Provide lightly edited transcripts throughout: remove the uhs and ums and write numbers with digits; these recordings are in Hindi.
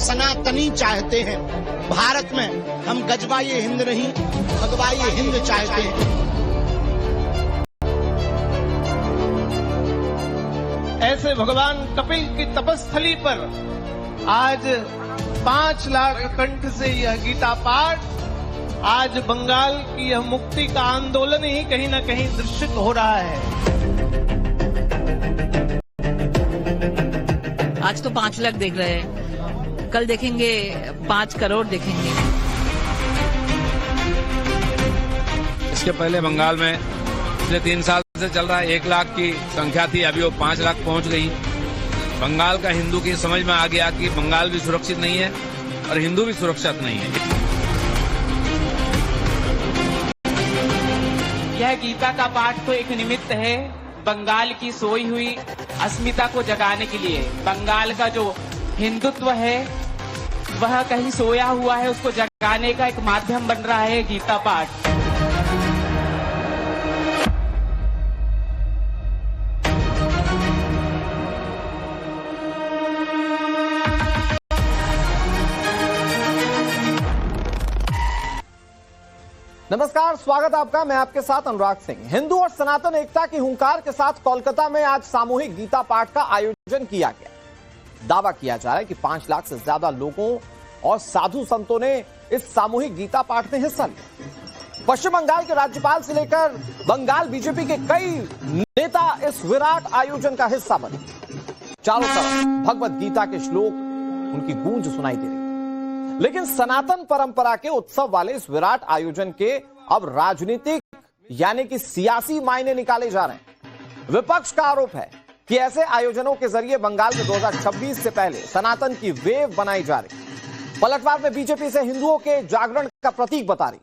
सनातनी चाहते हैं। भारत में हम गजवाए हिंद नहीं, भगवाए हिंद चाहते हैं। ऐसे भगवान कपिल की तपस्थली पर आज 5 लाख कंठ से यह गीता पाठ, आज बंगाल की यह मुक्ति का आंदोलन ही कहीं न कहीं दृश्यत हो रहा है। आज तो 5 लाख देख रहे हैं, कल देखेंगे 5 करोड़ देखेंगे। इसके पहले बंगाल में पिछले 3 साल से चल रहा है 1 लाख की संख्या थी, अभी वो 5 लाख पहुंच गई। बंगाल का हिंदू की समझ में आ गया कि बंगाल भी सुरक्षित नहीं है और हिंदू भी सुरक्षित नहीं है। यह गीता का पाठ तो एक निमित्त है बंगाल की सोई हुई अस्मिता को जगाने के लिए। बंगाल का जो हिंदुत्व है वह कहीं सोया हुआ है, उसको जगाने का एक माध्यम बन रहा है गीता पाठ। नमस्कार, स्वागत आपका। मैं आपके साथ अनुराग सिंह। हिंदू और सनातन एकता की हुंकार के साथ कोलकाता में आज सामूहिक गीता पाठ का आयोजन किया गया। दावा किया जा रहा है कि 5 लाख से ज्यादा लोगों और साधु संतों ने इस सामूहिक गीता पाठ में हिस्सा लिया। पश्चिम बंगाल के राज्यपाल से लेकर बंगाल बीजेपी के कई नेता इस विराट आयोजन का हिस्सा बने। चारों तरफ भगवत गीता के श्लोक, उनकी गूंज सुनाई दे रही। लेकिन सनातन परंपरा के उत्सव वाले इस विराट आयोजन के अब राजनीतिक यानी कि सियासी मायने निकाले जा रहे हैं। विपक्ष का आरोप है कि ऐसे आयोजनों के जरिए बंगाल में 2026 से पहले सनातन की वेव बनाई जा रही। पलटवार में बीजेपी से हिंदुओं के जागरण का प्रतीक बता रही।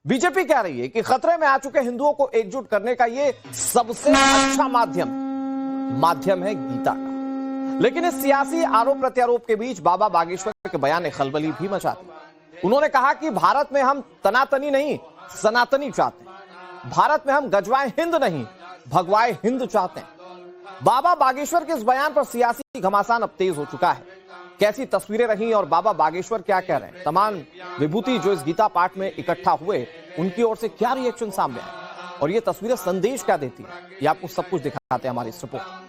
बीजेपी कह रही है कि खतरे में आ चुके हिंदुओं को एकजुट करने का यह सबसे अच्छा माध्यम है गीता का। लेकिन इस सियासी आरोप प्रत्यारोप के बीच बाबा बागेश्वर के बयान ने खलबली भी मचा दी। उन्होंने कहा कि भारत में हम तनातनी नहीं, सनातनी चाहते हैं। भारत में हम गजवाए हिंद नहीं, भगवाए हिंद चाहते हैं। बाबा बागेश्वर के इस बयान पर सियासी घमासान अब तेज हो चुका है। कैसी तस्वीरें रही और बाबा बागेश्वर क्या कह रहे हैं, तमाम विभूति जो इस गीता पाठ में इकट्ठा हुए उनकी ओर से क्या रिएक्शन सामने आए और ये तस्वीरें संदेश क्या देती है, ये आपको सब कुछ दिखाते हैं हमारी इस रिपोर्ट।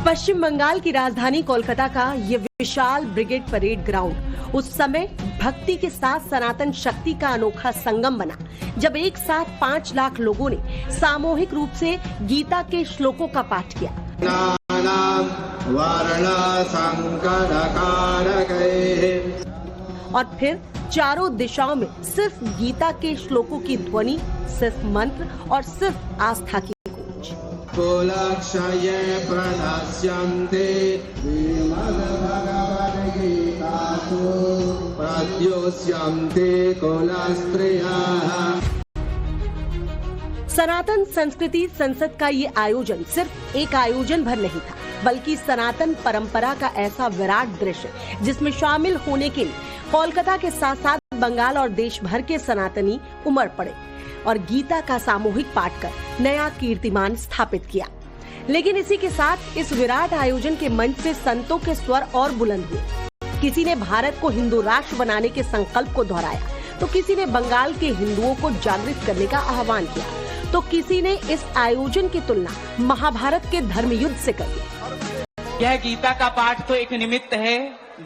पश्चिम बंगाल की राजधानी कोलकाता का ये विशाल ब्रिगेड परेड ग्राउंड उस समय भक्ति के साथ सनातन शक्ति का अनोखा संगम बना, जब एक साथ 5 लाख लोगों ने सामूहिक रूप से गीता के श्लोकों का पाठ किया। और फिर चारों दिशाओं में सिर्फ गीता के श्लोकों की ध्वनि, सिर्फ मंत्र और सिर्फ आस्था की गूंज। सनातन संस्कृति संसद का ये आयोजन सिर्फ एक आयोजन भर नहीं था, बल्कि सनातन परंपरा का ऐसा विराट दृश्य जिसमें शामिल होने के लिए कोलकाता के साथ साथ बंगाल और देश भर के सनातनी उमड़ पड़े और गीता का सामूहिक पाठ कर नया कीर्तिमान स्थापित किया। लेकिन इसी के साथ इस विराट आयोजन के मंच से संतों के स्वर और बुलंद हुए। किसी ने भारत को हिंदू राष्ट्र बनाने के संकल्प को दोहराया, तो किसी ने बंगाल के हिंदुओं को जागृत करने का आह्वान किया, तो किसी ने इस आयोजन की तुलना महाभारत के धर्म युद्ध से कर दी। यह गीता का पाठ तो एक निमित्त है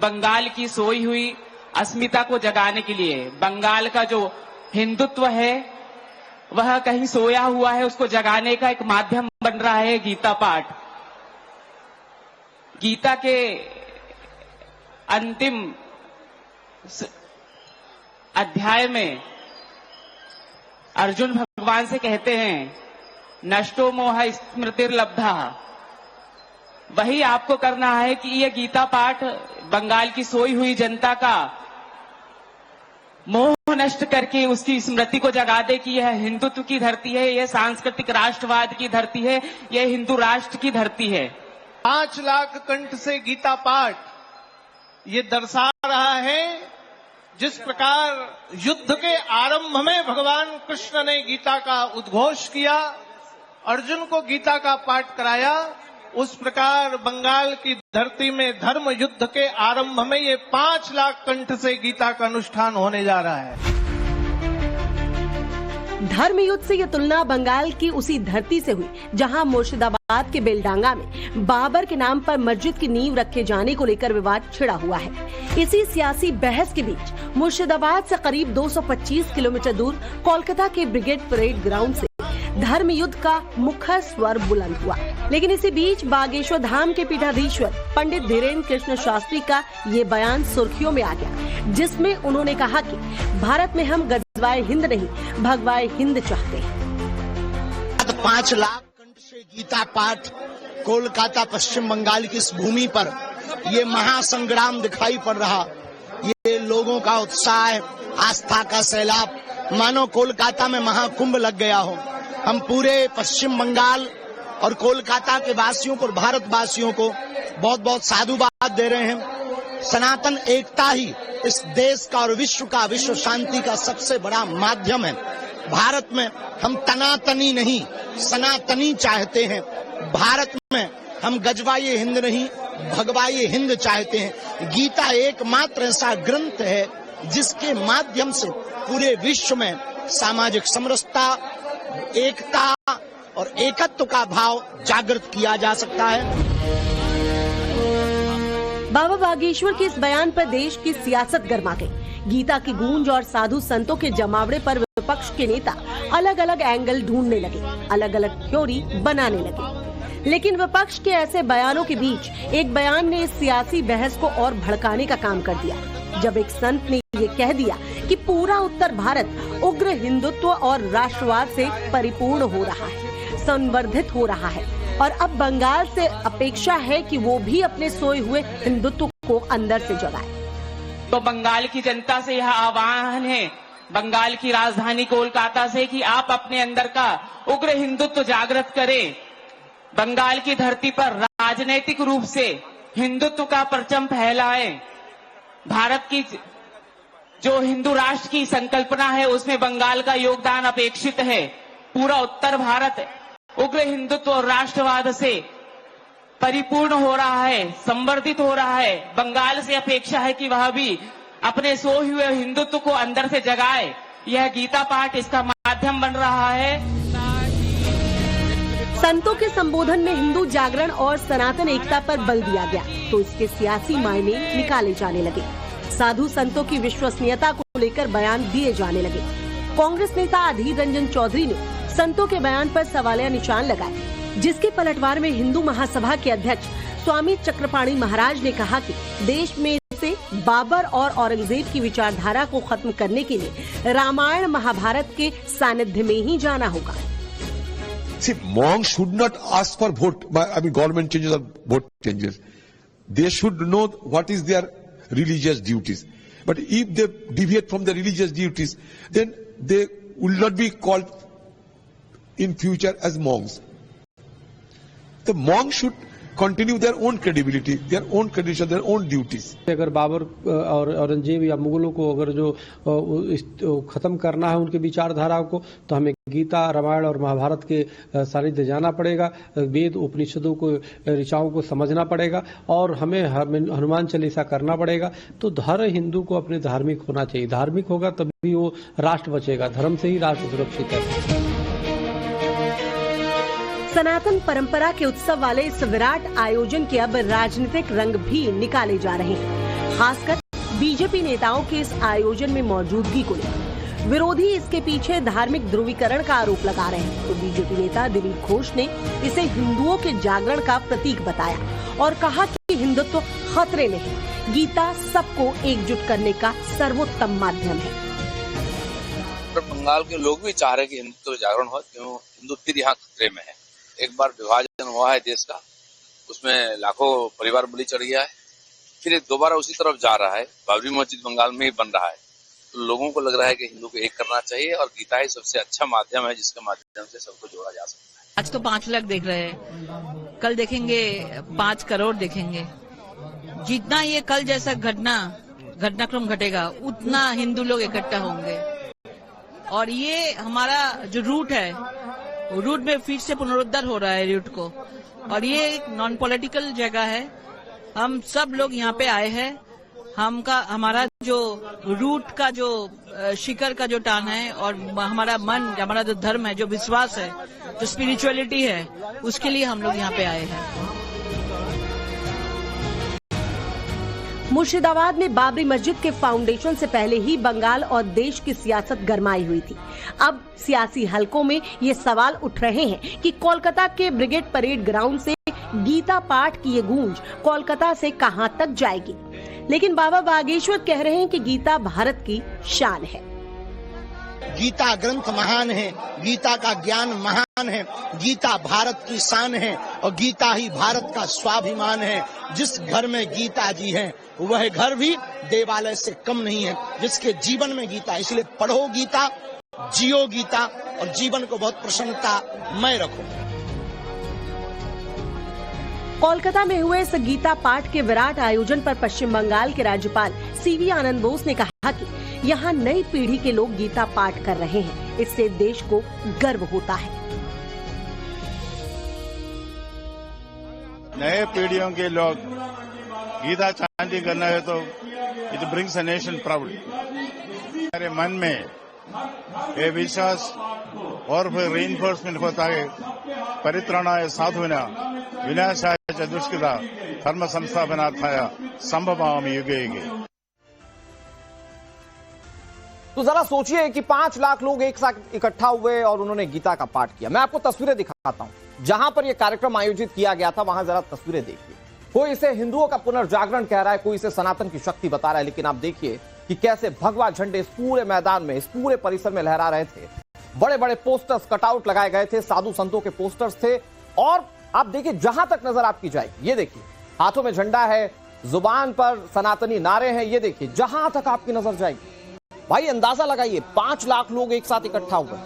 बंगाल की सोई हुई अस्मिता को जगाने के लिए। बंगाल का जो हिंदुत्व है वह कहीं सोया हुआ है, उसको जगाने का एक माध्यम बन रहा है गीता पाठ। गीता के अंतिम अध्याय में अर्जुन भगवान से कहते हैं, नष्टो मोह स्मृतिर्लब्धा। वही आपको करना है कि यह गीता पाठ बंगाल की सोई हुई जनता का मोह नष्ट करके उसकी स्मृति को जगा दे कि यह हिंदुत्व की धरती है, यह सांस्कृतिक राष्ट्रवाद की धरती है, यह हिंदू राष्ट्र की धरती है। 5 लाख कंठ से गीता पाठ ये दर्शा रहा है जिस प्रकार युद्ध के आरंभ में भगवान कृष्ण ने गीता का उद्घोष किया, अर्जुन को गीता का पाठ कराया, उस प्रकार बंगाल की धरती में धर्म युद्ध के आरंभ में ये 5 लाख कंठ से गीता का अनुष्ठान होने जा रहा है। धर्म युद्ध से यह तुलना बंगाल की उसी धरती से हुई जहां मुर्शिदाबाद के बेलडांगा में बाबर के नाम पर मस्जिद की नींव रखे जाने को लेकर विवाद छिड़ा हुआ है। इसी सियासी बहस के बीच मुर्शिदाबाद से करीब 225 किलोमीटर दूर कोलकाता के ब्रिगेड परेड ग्राउंड से धर्म युद्ध का मुखर स्वर बुलंद हुआ। लेकिन इसी बीच बागेश्वर धाम के पीठाधीश्वर पंडित धीरेन्द्र कृष्ण शास्त्री का ये बयान सुर्खियों में आ गया, जिसमें उन्होंने कहा कि भारत में हम गजवाए हिंद नहीं भगवाए हिंद चाहते हैं। 5 लाख कंठ से गीता पाठ कोलकाता पश्चिम बंगाल की इस भूमि पर ये महासंग्राम दिखाई पड़ रहा। ये लोगों का उत्साह, आस्था का सैलाब, मानो कोलकाता में महाकुंभ लग गया हो। हम पूरे पश्चिम बंगाल और कोलकाता के वासियों को, भारतवासियों को बहुत बहुत साधुवाद दे रहे हैं। सनातन एकता ही इस देश का और विश्व का, विश्व शांति का सबसे बड़ा माध्यम है। भारत में हम तनातनी नहीं सनातनी चाहते हैं। भारत में हम गजवाए हिंद नहीं भगवाए हिंद चाहते हैं। गीता एकमात्र ऐसा ग्रंथ है जिसके माध्यम से पूरे विश्व में सामाजिक समरसता, एकता और एकत्व का भाव जागृत किया जा सकता है। बाबा बागेश्वर के इस बयान पर देश की सियासत गर्मा गई। गीता की गूंज और साधु संतों के जमावड़े पर विपक्ष के नेता अलग अलग एंगल ढूंढने लगे, अलग अलग थ्योरी बनाने लगे। लेकिन विपक्ष के ऐसे बयानों के बीच एक बयान ने इस सियासी बहस को और भड़काने का काम कर दिया, जब एक संत ने ये कह दिया कि पूरा उत्तर भारत उग्र हिंदुत्व और राष्ट्रवाद से परिपूर्ण हो रहा है, संवर्धित हो रहा है और अब बंगाल से अपेक्षा है कि वो भी अपने सोए हुए हिंदुत्व को अंदर से जगाए। तो बंगाल की जनता से यह आह्वान है, बंगाल की राजधानी कोलकाता से, कि आप अपने अंदर का उग्र हिंदुत्व जागृत करें। बंगाल की धरती पर राजनीतिक रूप से हिंदुत्व का परचम फहलाएं। भारत की जो हिंदू राष्ट्र की संकल्पना है उसमें बंगाल का योगदान अपेक्षित है। पूरा उत्तर भारत उग्र हिंदुत्व और राष्ट्रवाद से परिपूर्ण हो रहा है, संवर्धित हो रहा है। बंगाल से अपेक्षा है कि वह भी अपने सोए हुए हिंदुत्व को अंदर से जगाए। यह गीता पाठ इसका माध्यम बन रहा है। संतों के संबोधन में हिंदू जागरण और सनातन एकता पर बल दिया गया तो इसके सियासी मायने निकाले जाने लगे। साधु संतों की विश्वसनीयता को लेकर बयान दिए जाने लगे। कांग्रेस नेता अधीर रंजन चौधरी ने संतों के बयान पर सवालिया निशान लगाए, जिसके पलटवार में हिंदू महासभा के अध्यक्ष स्वामी चक्रपाणी महाराज ने कहा कि देश में से बाबर और औरंगजेब की विचारधारा को खत्म करने के लिए रामायण महाभारत के सानिध्य में ही जाना होगा। See, monks should not ask for vote. Government changes or vote changes. They should know what is their religious duties. But if they deviate from the religious duties, then they will not be called in future as monks. The monks should continue their own credibility, their own credentials, their own duties. अगर बाबर और औरंगजेब या मुगलों को अगर जो खत्म करना है उनके विचारधारा को, तो हमें गीता, रामायण और महाभारत के सानिध्य जाना पड़ेगा। वेद उपनिषदों को, ऋचाओं को समझना पड़ेगा और हमें हनुमान चालीसा करना पड़ेगा। तो हर हिंदू को अपने धार्मिक होना चाहिए। धार्मिक होगा तभी वो राष्ट्र बचेगा। धर्म से ही राष्ट्र सुरक्षित है। सनातन परंपरा के उत्सव वाले इस विराट आयोजन के अब राजनीतिक रंग भी निकाले जा रहे हैं। खासकर बीजेपी नेताओं के इस आयोजन में मौजूदगी को लेकर विरोधी इसके पीछे धार्मिक ध्रुवीकरण का आरोप लगा रहे हैं। तो बीजेपी नेता दिलीप घोष ने इसे हिंदुओं के जागरण का प्रतीक बताया और कहा कि हिंदुत्व खतरे में है। गीता सबको एकजुट करने का सर्वोत्तम माध्यम है। बंगाल के लोग भी चाह रहे कि हिंदुत्व जागरण हो, क्यों हिंदुत्व फिर यहाँ खतरे में है। एक बार विभाजन हुआ है देश का, उसमें लाखों परिवार बलि चढ़ गया है, फिर दोबारा उसी तरफ जा रहा है। बाबरी मस्जिद बंगाल में ही बन रहा है। तो लोगों को लग रहा है कि हिंदू को एक करना चाहिए और गीता ही सबसे अच्छा माध्यम है जिसके माध्यम से सबको जोड़ा जा सकता है। आज तो 5 लाख देख रहे हैं, कल देखेंगे 5 करोड़ देखेंगे। जितना ये कल जैसा घटनाक्रम घटेगा उतना हिंदू लोग इकट्ठा होंगे और ये हमारा जो रूट है, रूट में फिर से पुनरुद्धार हो रहा है रूट को। और ये एक नॉन पॉलिटिकल जगह है, हम सब लोग यहाँ पे आए हैं। हमारा जो रूट का जो शिखर का जो टान है और हमारा मन, हमारा जो धर्म है, जो विश्वास है, जो स्पिरिचुअलिटी है, उसके लिए हम लोग यहाँ पे आए हैं। मुर्शिदाबाद में बाबरी मस्जिद के फाउंडेशन से पहले ही बंगाल और देश की सियासत गरमाई हुई थी। अब सियासी हलकों में ये सवाल उठ रहे हैं कि कोलकाता के ब्रिगेड परेड ग्राउंड से गीता पाठ की ये गूंज कोलकाता से कहां तक जाएगी। लेकिन बाबा बागेश्वर कह रहे हैं कि गीता भारत की शान है। गीता ग्रंथ महान है, गीता का ज्ञान महान है, गीता भारत की शान है और गीता ही भारत का स्वाभिमान है। जिस घर में गीता जी है वह घर भी देवालय से कम नहीं है, जिसके जीवन में गीता। इसलिए पढ़ो गीता, जियो गीता और जीवन को बहुत प्रसन्नतामय रखो। कोलकाता में हुए इस गीता पाठ के विराट आयोजन पर पश्चिम बंगाल के राज्यपाल सीवी आनंद बोस ने कहा कि यहाँ नई पीढ़ी के लोग गीता पाठ कर रहे हैं, इससे देश को गर्व होता है। नए पीढ़ियों के लोग गीता चांटिंग करना है तो it brings a nation proud. हमारे मन में ये विश्वास और फिर रीइंफोर्समेंट होता है, परित्राणाय साधुनां विनाशाय च दुष्कृता धर्म संस्थापनार्थाय संभवामि युगे युगे। तो जरा सोचिए कि 5 लाख लोग एक साथ इकट्ठा हुए और उन्होंने गीता का पाठ किया। मैं आपको तस्वीरें दिखाता हूं जहां पर यह कार्यक्रम आयोजित किया गया था, वहां जरा तस्वीरें देखिए। कोई इसे हिंदुओं का पुनर्जागरण कह रहा है, कोई इसे सनातन की शक्ति बता रहा है, लेकिन आप देखिए कि कैसे भगवा झंडे इस पूरे मैदान में, इस पूरे परिसर में लहरा रहे थे। बड़े बड़े पोस्टर्स, कटआउट लगाए गए थे, साधु संतों के पोस्टर्स थे। और आप देखिए जहां तक नजर आपकी जाएगी, ये देखिए हाथों में झंडा है, जुबान पर सनातनी नारे हैं, ये देखिए जहां तक आपकी नजर जाएगी। भाई अंदाजा लगाइए, 5 लाख लोग एक साथ इकट्ठा हुए,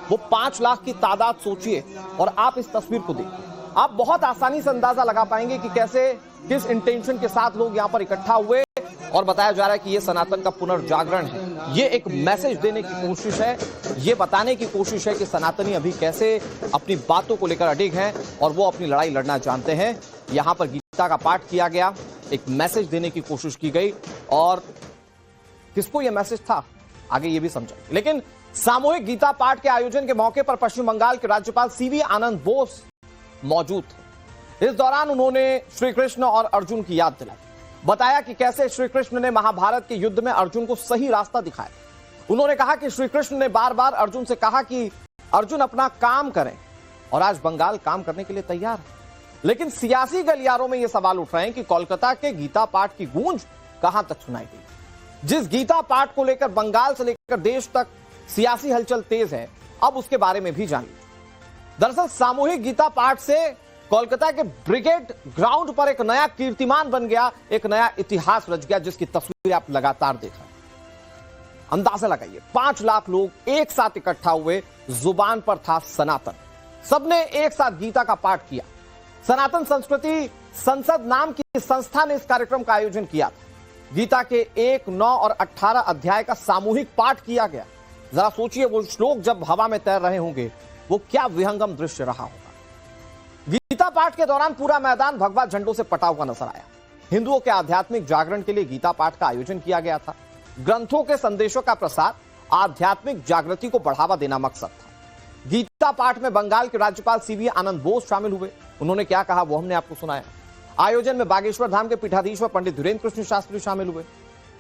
वो 5 लाख की तादाद सोचिए और आप इस तस्वीर को देखिए। आप बहुत आसानी से अंदाजा लगा पाएंगे कि कैसे, किस इंटेंशन के साथ लोग यहां पर इकट्ठा हुए। और बताया जा रहा है कि ये सनातन का पुनर्जागरण है, ये एक मैसेज देने की कोशिश है, ये बताने की कोशिश है कि सनातनी अभी कैसे अपनी बातों को लेकर अडिग हैं और वो अपनी लड़ाई लड़ना जानते हैं। यहां पर गीता का पाठ किया गया, एक मैसेज देने की कोशिश की गई और किसको यह मैसेज था आगे ये भी समझाएंगे। लेकिन सामूहिक गीता पाठ के आयोजन के मौके पर पश्चिम बंगाल के राज्यपाल सीवी आनंद बोस मौजूद थे। इस दौरान उन्होंने श्री कृष्ण और अर्जुन की याद दिलाई, बताया कि कैसे श्री कृष्ण ने महाभारत के युद्ध में अर्जुन को सही रास्ता दिखाया। उन्होंने कहा कि श्री कृष्ण ने बार बार अर्जुन से कहा कि अर्जुन अपना काम करें और आज बंगाल काम करने के लिए तैयार है। लेकिन सियासी गलियारों में यह सवाल उठ रहे हैं कि कोलकाता के गीता पाठ की गूंज कहां तक सुनाई गई। जिस गीता पाठ को लेकर बंगाल से लेकर देश तक सियासी हलचल तेज है, अब उसके बारे में भी जानिए। दरअसल सामूहिक गीता पाठ से कोलकाता के ब्रिगेड ग्राउंड पर एक नया कीर्तिमान बन गया, एक नया इतिहास रच गया, जिसकी तस्वीरें आप लगातार देख रहे हैं। अंदाजा लगाइए, 5 लाख लोग एक साथ इकट्ठा हुए, जुबान पर था सनातन, सबने एक साथ गीता का पाठ किया। सनातन संस्कृति संसद नाम की संस्था ने इस कार्यक्रम का आयोजन किया था। गीता के 1, 9 और 18 अध्याय का सामूहिक पाठ किया गया। जरा सोचिए वो श्लोक जब हवा में तैर रहे होंगे, वो क्या विहंगम दृश्य रहा होगा। गीता पाठ के दौरान पूरा मैदान भगवा झंडों से पटा हुआ नजर आया। हिंदुओं के आध्यात्मिक जागरण के लिए गीता पाठ का आयोजन किया गया था। ग्रंथों के संदेशों का प्रसार, आध्यात्मिक जागृति को बढ़ावा देना मकसद था। गीता पाठ में बंगाल के राज्यपाल सीवी आनंद बोस शामिल हुए। उन्होंने क्या कहा वो हमने आपको सुनाया। आयोजन में बागेश्वर धाम के पीठाधीश्वर पंडित धीरेन्द्र कृष्ण शास्त्री शामिल हुए।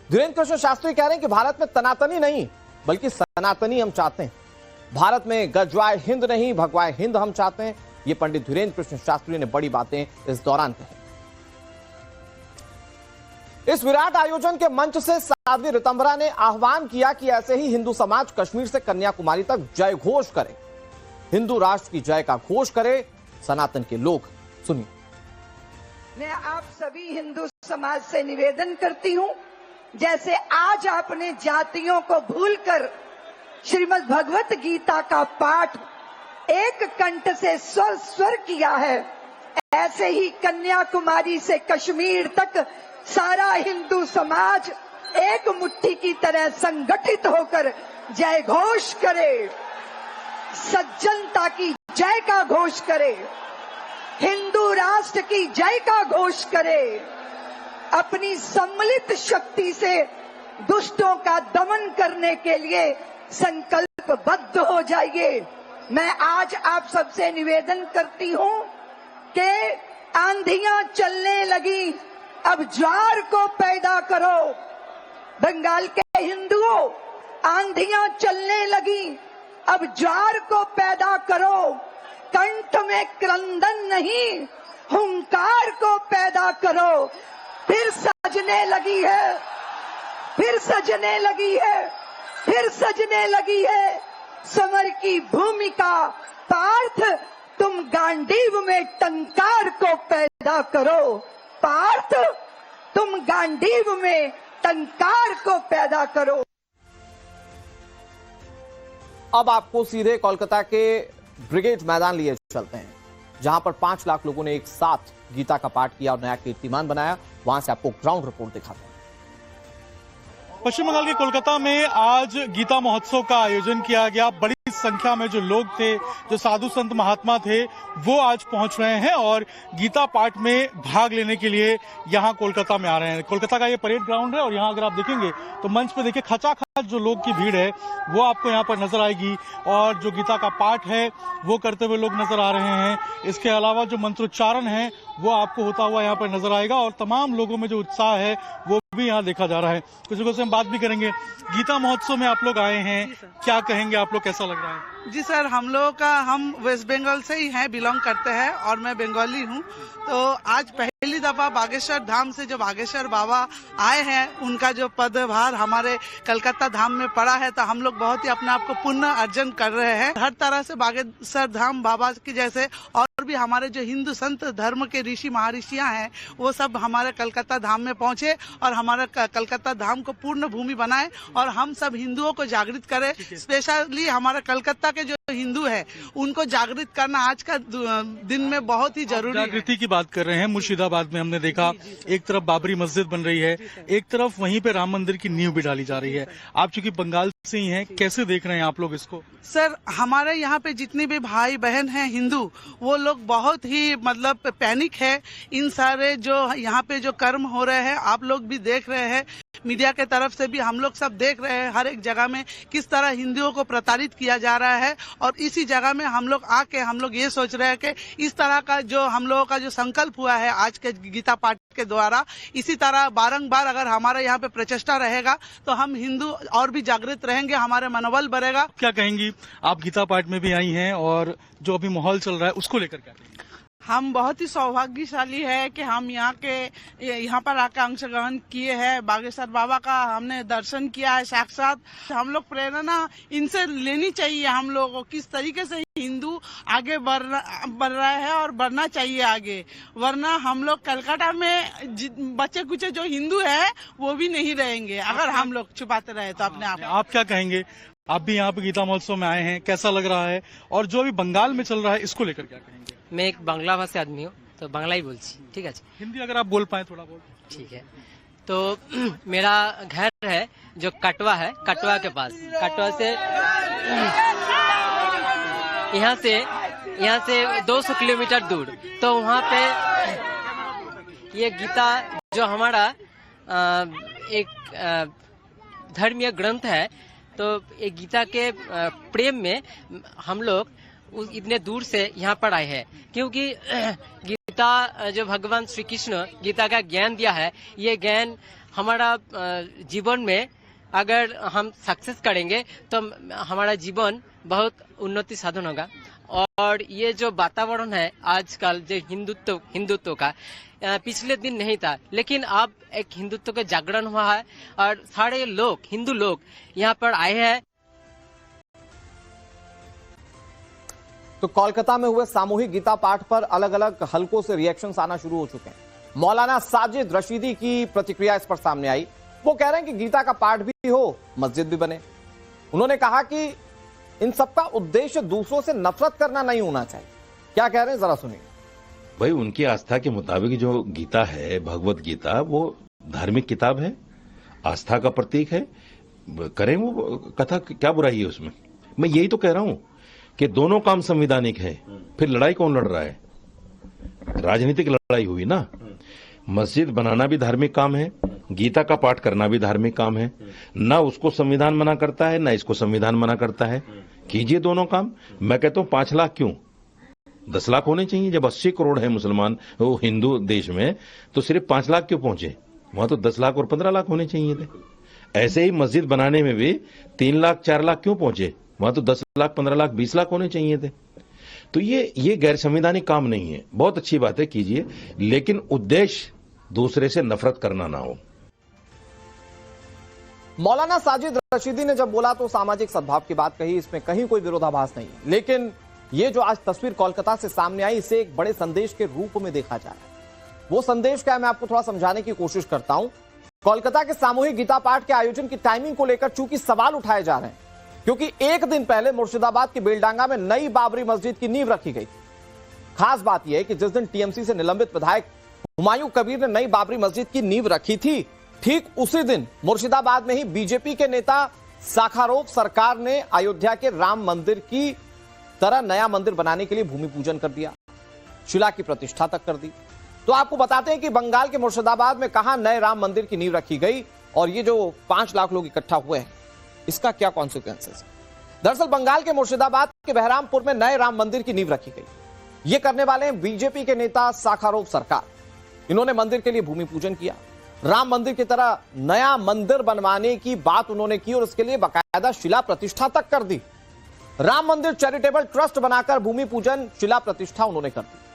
धीरेन्द्र कृष्ण शास्त्री कह रहे हैं कि भारत में तनातनी नहीं बल्कि सनातनी हम चाहते हैं। भारत में गजवाए हिंद नहीं भगवाए हिंद हम चाहते हैं। ये पंडित धीरेन्द्र कृष्ण शास्त्री ने बड़ी बातें इस दौरान कही। इस विराट आयोजन के मंच से साध्वी ऋतंभरा ने आह्वान किया कि ऐसे ही हिंदू समाज कश्मीर से कन्याकुमारी तक जय घोष करे, हिंदू राष्ट्र की जय का घोष करे सनातन के लोग। सुनिए। मैं आप सभी हिंदू समाज से निवेदन करती हूं जैसे आज आपने जातियों को भूलकर श्रीमद् भगवत गीता का पाठ एक कंठ से स्वर किया है, ऐसे ही कन्याकुमारी से कश्मीर तक सारा हिंदू समाज एक मुट्ठी की तरह संगठित होकर जय घोष करे, सज्जनता की जय का घोष करे, हिंदू राष्ट्र की जय का घोष करे, अपनी सम्मिलित शक्ति से दुष्टों का दमन करने के लिए संकल्पबद्ध हो जाइए। मैं आज आप सबसे निवेदन करती हूं कि आंधियां चलने लगी, अब ज्वार को पैदा करो। बंगाल के हिंदुओं, आंधियां चलने लगी, अब ज्वार को पैदा करो। कंठ में क्रंदन नहीं, हुंकार को पैदा करो। फिर सजने लगी है, फिर सजने लगी है, फिर सजने लगी है समर की भूमिका। पार्थ, तुम गांडीव में टंकार को पैदा करो। पार्थ, तुम गांडीव में टंकार को पैदा करो। अब आपको सीधे कोलकाता के ब्रिगेड मैदान लिए चलते हैं, जहां पर 5 लाख लोगों ने एक साथ गीता का पाठ किया और नया कीर्तिमान बनाया। वहां से आपको ग्राउंड रिपोर्ट दिखाते हैं। पश्चिम बंगाल के कोलकाता में आज गीता महोत्सव का आयोजन किया गया। बड़ी संख्या में जो लोग थे, जो साधु संत महात्मा थे, वो आज पहुंच रहे हैं और गीता पाठ में भाग लेने के लिए यहां कोलकाता में आ रहे हैं। कोलकाता का ये परेड ग्राउंड है और यहां अगर आप देखेंगे तो मंच पे देखिए खचाखच जो लोग की भीड़ है वो आपको यहां पर नजर आएगी और जो गीता का पाठ है वो करते हुए लोग नजर आ रहे हैं। इसके अलावा जो मंत्रोच्चारण है वो आपको होता हुआ यहाँ पर नजर आएगा और तमाम लोगों में जो उत्साह है वो भी यहाँ देखा जा रहा है। कुछ लोगों से हम बात भी करेंगे। गीता महोत्सव में आप लोग आए हैं, क्या कहेंगे, आप लोग कैसा लग रहा है? जी सर, हम वेस्ट बंगाल से ही हैं, बिलोंग करते हैं और मैं बंगाली हूँ। तो आज पहली दफा बागेश्वर धाम से जो बागेश्वर बाबा आए हैं, उनका जो पदभार हमारे कलकत्ता धाम में पड़ा है, तो हम लोग बहुत ही अपने आप को पुण्य अर्जन कर रहे हैं। हर तरह से बागेश्वर धाम बाबा की जैसे और भी हमारे जो हिंदू संत धर्म के ऋषि महर्षियां हैं, वो सब हमारे कलकत्ता धाम में पहुंचे और हमारे कलकत्ता धाम को पूर्ण भूमि बनाए और हम सब हिंदुओं को जागृत करें। स्पेशली हमारे कलकत्ता के जो हिंदू है उनको जागृत करना आज का दिन में बहुत ही जरूरी है। जागृति की बात कर रहे हैं। मुर्शिदाबाद में हमने देखा एक तरफ बाबरी मस्जिद बन रही है, एक तरफ वहीं पे राम मंदिर की नींव भी डाली जा रही है। आप चूंकि बंगाल से ही हैं, कैसे देख रहे हैं आप लोग इसको? सर, हमारे यहाँ पे जितने भी भाई बहन हैं हिंदू, वो लोग बहुत ही मतलब पैनिक है। इन सारे जो यहाँ पे जो कर्म हो रहे हैं आप लोग भी देख रहे हैं, मीडिया के तरफ से भी हम लोग सब देख रहे हैं हर एक जगह में किस तरह हिंदुओं को प्रताड़ित किया जा रहा है। और इसी जगह में हम लोग आके हम लोग ये सोच रहे हैं कि इस तरह का जो हम लोगों का जो संकल्प हुआ है आज के गीता पाठ के द्वारा, इसी तरह बारंबार अगर हमारे यहाँ पे प्रचेष्टा रहेगा तो हम हिंदू और भी जागृत रहेंगे, हमारे मनोबल बढ़ेगा। क्या कहेंगी, आप गीता पाठ में भी आई हैं और जो अभी माहौल चल रहा है उसको लेकर क्या कहेंगी? हम बहुत ही सौभाग्यशाली है कि हम यहाँ पर आकर अंशग्रहण किए हैं। बागेश्वर बाबा का हमने दर्शन किया है साक्षात। हम लोग प्रेरणा इनसे लेनी चाहिए। हम लोगों को किस तरीके से हिंदू आगे बढ़ रहा है और बढ़ना चाहिए आगे, वरना हम लोग कलकत्ता में बच्चे कुछ जो हिंदू है वो भी नहीं रहेंगे अगर हम लोग छुपाते रहे तो अपने आप। आप क्या कहेंगे? आप भी यहाँ पे गीता महोत्सव में आए हैं, कैसा लग रहा है? और जो अभी बंगाल में चल रहा है इसको लेकर क्या कहेंगे? मैं एक बांग्ला भाषी आदमी हूँ, तो बांग्ला ही बोलছি, ठीक है? हिंदी अगर आप बोल पाए थोड़ा बहुत। ठीक है। तो मेरा घर है जो कटवा है, कटवा के पास, कटवा से यहाँ से 200 किलोमीटर दूर। तो वहाँ पे ये गीता जो हमारा एक धर्मीय ग्रंथ है, तो ये गीता के प्रेम में हम लोग इतने दूर से यहाँ पर आए हैं, क्योंकि गीता जो भगवान श्री कृष्ण गीता का ज्ञान दिया है, ये ज्ञान हमारा जीवन में अगर हम सक्सेस करेंगे तो हमारा जीवन बहुत उन्नति साधन होगा। और ये जो वातावरण है आजकल जो हिंदुत्व का पिछले दिन नहीं था, लेकिन अब एक हिंदुत्व का जागरण हुआ है और सारे लोग हिंदू लोग यहाँ पर आए हैं। तो कोलकाता में हुए सामूहिक गीता पाठ पर अलग अलग हलकों से रिएक्शंस आना शुरू हो चुके हैं। मौलाना साजिद रशीदी की प्रतिक्रिया इस पर सामने आई। वो कह रहे हैं कि गीता का पाठ भी हो, मस्जिद भी बने। उन्होंने कहा कि इन सबका उद्देश्य दूसरों से नफरत करना नहीं होना चाहिए। क्या कह रहे हैं जरा सुनिए। भाई उनकी आस्था के मुताबिक जो गीता है, भगवत गीता, वो धार्मिक किताब है, आस्था का प्रतीक है, करें वो कथा, क्या बुराई है उसमें। मैं यही तो कह रहा हूं कि दोनों काम संवैधानिक है, फिर लड़ाई कौन लड़ रहा है? राजनीतिक लड़ाई हुई ना। मस्जिद बनाना भी धार्मिक काम है, गीता का पाठ करना भी धार्मिक काम है। ना उसको संविधान मना करता है, ना इसको संविधान मना करता है। कीजिए दोनों काम। मैं कहता हूं 5 लाख क्यों, 10 लाख होने चाहिए। जब 80 करोड़ है मुसलमान वो हिंदू देश में, तो सिर्फ 5 लाख क्यों पहुंचे? वहां तो 10 लाख और 15 लाख होने चाहिए थे। ऐसे ही मस्जिद बनाने में भी 3 लाख 4 लाख क्यों पहुंचे? वहां तो 10 लाख 15 लाख 20 लाख होने चाहिए थे। तो ये गैर संवैधानिक काम नहीं है। बहुत अच्छी बात है, कीजिए, लेकिन उद्देश्य दूसरे से नफरत करना ना हो। मौलाना साजिद रशीदी ने जब बोला तो सामाजिक सद्भाव की बात कही, इसमें कहीं कोई विरोधाभास नहीं है। लेकिन ये जो आज तस्वीर कोलकाता से सामने आई, इसे एक बड़े संदेश के रूप में देखा जा रहा है। वो संदेश क्या है, मैं आपको थोड़ा समझाने की कोशिश करता हूं। कोलकाता के सामूहिक गीता पाठ के आयोजन की टाइमिंग को लेकर चूंकि सवाल उठाए जा रहे हैं, क्योंकि एक दिन पहले मुर्शिदाबाद की बेलडांगा में नई बाबरी मस्जिद की नींव रखी गई थी। खास बात यह है कि जिस दिन टीएमसी से निलंबित विधायक हुमायूं कबीर ने नई बाबरी मस्जिद की नींव रखी थी, ठीक उसी दिन मुर्शिदाबाद में ही बीजेपी के नेता साखारोव सरकार ने अयोध्या के राम मंदिर की तरह नया मंदिर बनाने के लिए भूमि पूजन कर दिया, शिला की प्रतिष्ठा तक कर दी। तो आपको बताते हैं कि बंगाल के मुर्शिदाबाद में कहां नए राम मंदिर की नींव रखी गई और ये जो 5 लाख लोग इकट्ठा हुए हैं, इसका क्या कॉन्सिक्वेंसेस है। दरअसल बंगाल के मुर्शिदाबाद के बहरामपुर में नए राम मंदिर की नींव रखी गई। ये करने वाले हैं बीजेपी के नेता साखारोव सरकार। इन्होंने मंदिर के लिए भूमि पूजन किया, राम मंदिर की तरह नया मंदिर बनवाने की बात उन्होंने की और उसके लिए बाकायदा शिला प्रतिष्ठा तक कर दी। राम मंदिर चैरिटेबल ट्रस्ट बनाकर भूमि पूजन, शिला प्रतिष्ठा उन्होंने कर दी।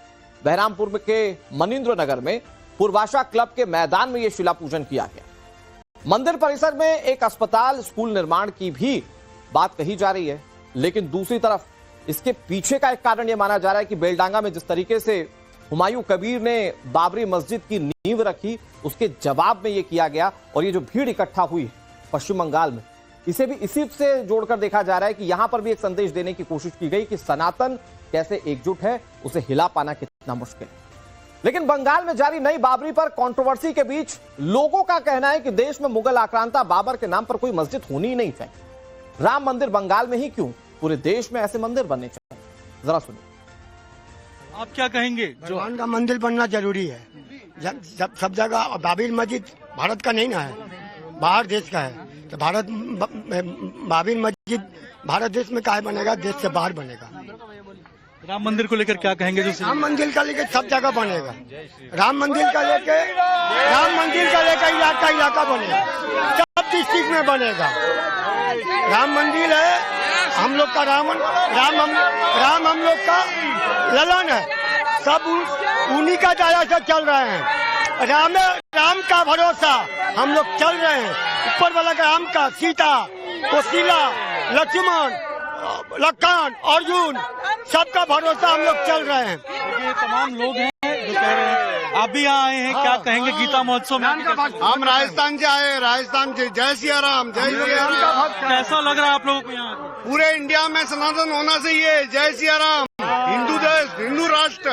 बहरामपुर के मनिंद्र नगर में पूर्वाशा क्लब के मैदान में यह शिला पूजन किया गया। मंदिर परिसर में एक अस्पताल, स्कूल निर्माण की भी बात कही जा रही है। लेकिन दूसरी तरफ इसके पीछे का एक कारण यह माना जा रहा है कि बेलडांगा में जिस तरीके से हुमायूं कबीर ने बाबरी मस्जिद की नींव रखी, उसके जवाब में यह किया गया। और ये जो भीड़ इकट्ठा हुई पश्चिम बंगाल में, इसे भी इसी से जोड़कर देखा जा रहा है कि यहां पर भी एक संदेश देने की कोशिश की गई कि सनातन कैसे एकजुट है, उसे हिला पाना कितना मुश्किल है। लेकिन बंगाल में जारी नई बाबरी पर कंट्रोवर्सी के बीच लोगों का कहना है कि देश में मुगल आक्रांता बाबर के नाम पर कोई मस्जिद होनी ही नहीं चाहिए। राम मंदिर बंगाल में ही क्यों, पूरे देश में ऐसे मंदिर बनने चाहिए। जरा सुनिए। आप क्या कहेंगे? भगवान का मंदिर बनना जरूरी है। जब सब जगह बाबरी मस्जिद भारत का नहीं ना है, बाहर देश का है, तो बाबरी मस्जिद भारत देश में काहे बनेगा, देश से बाहर बनेगा। राम मंदिर को लेकर क्या कहेंगे? जो राम मंदिर का लेकर सब जगह बनेगा। राम मंदिर का लेकर इलाका बनेगा, सब डिस्ट्रिक्ट में बनेगा। राम मंदिर है हम लोग का, राम हम लोग का ललन है, सब उन्हीं का दायरा से चल रहे हैं। राम का भरोसा हम लोग चल रहे हैं, ऊपर वाला का राम का, सीता, कौशल्या, लक्ष्मण, लखन, अर्जुन, सबका भरोसा हम लोग चल रहे हैं। ये तमाम लोग हैं जो कह रहे हैं, आप भी यहाँ आए हैं, क्या कहेंगे गीता महोत्सव में? हम राजस्थान से आए, राजस्थान से। जय सिया राम, जय सिया राम। कैसा लग रहा है आप लोगों को यहाँ? पूरे इंडिया में सनातन होना चाहिए। जय सिया राम। हिंदू देश, हिंदू राष्ट्र।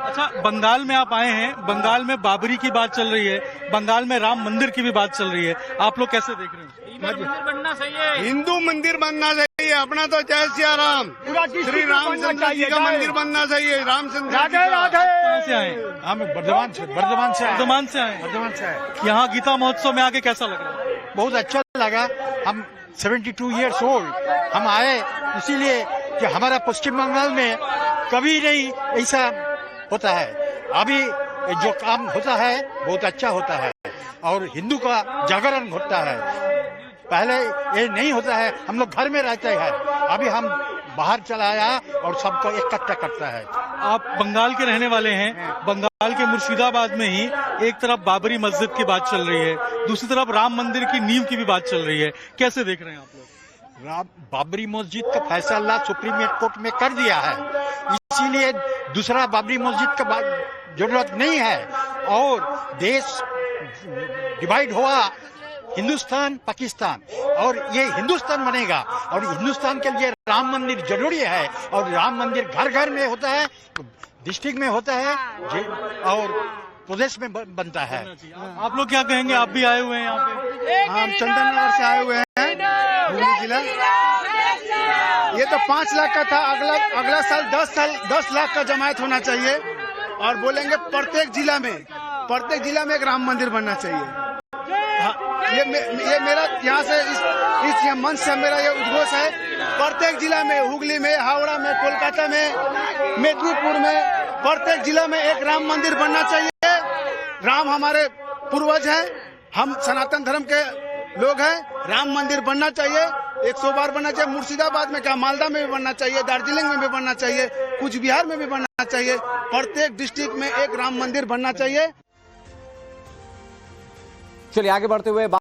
अच्छा, बंगाल में आप आए हैं, बंगाल में बाबरी की बात चल रही है, बंगाल में राम मंदिर की भी बात चल रही है, आप लोग कैसे देख रहे हैं? मंदिर बनना चाहिए, हिंदू मंदिर बनना चाहिए अपना। तो जय सिया राम, श्री रामचंद्र जी का मंदिर बनना चाहिए। रामचंद्र कहाँ से आए? हम बर्धमान से आए। यहाँ गीता महोत्सव में आके कैसा लग रहा है? बहुत अच्छा लगा। हम 72 ईयर्स ओल्ड हम आए इसीलिए कि हमारा पश्चिम बंगाल में कभी नहीं ऐसा होता है। अभी जो काम होता है बहुत अच्छा होता है और हिंदू का जागरण होता है। पहले ये नहीं होता है, हम लोग घर में रहते हैं, अभी हम बाहर चला आया और सबको इकट्ठा करता है। आप बंगाल के रहने वाले हैं, बंगाल के मुर्शिदाबाद में ही एक तरफ बाबरी मस्जिद की बात चल रही है, दूसरी तरफ राम मंदिर की नींव की भी बात चल रही है, कैसे देख रहे हैं आप लोग? बाबरी मस्जिद का फैसला सुप्रीम कोर्ट में कर दिया है, इसीलिए दूसरा बाबरी मस्जिद का जरूरत नहीं है। और देश डिवाइड हुआ हिंदुस्तान पाकिस्तान, और ये हिंदुस्तान बनेगा और हिंदुस्तान के लिए राम मंदिर जरूरी है। और राम मंदिर घर घर में होता है, डिस्ट्रिक्ट में होता है और प्रदेश में बनता है। आप लोग क्या कहेंगे? आप भी आए हुए हैं यहाँ पे? हम चंदन नगर से आए हुए हैं, हुगली जिला। ये तो 5 लाख का था, अगला साल 10 लाख का जमायत होना चाहिए। और बोलेंगे प्रत्येक जिला में एक राम मंदिर बनना चाहिए। ये मेरा यहाँ से इस मंच से मेरा ये उद्घोष है। प्रत्येक जिला में, हुगली में, हावड़ा में, कोलकाता में, मेदिनीपुर में, प्रत्येक जिला में एक राम मंदिर बनना चाहिए। राम हमारे पूर्वज हैं, हम सनातन धर्म के लोग हैं। राम मंदिर बनना चाहिए, 100 बार बनना चाहिए। मुर्शिदाबाद में क्या, मालदा में भी बनना चाहिए, दार्जिलिंग में भी बनना चाहिए, कुछ बिहार में भी बनना चाहिए। प्रत्येक डिस्ट्रिक्ट में एक राम मंदिर बनना चाहिए। चलिए आगे बढ़ते हुए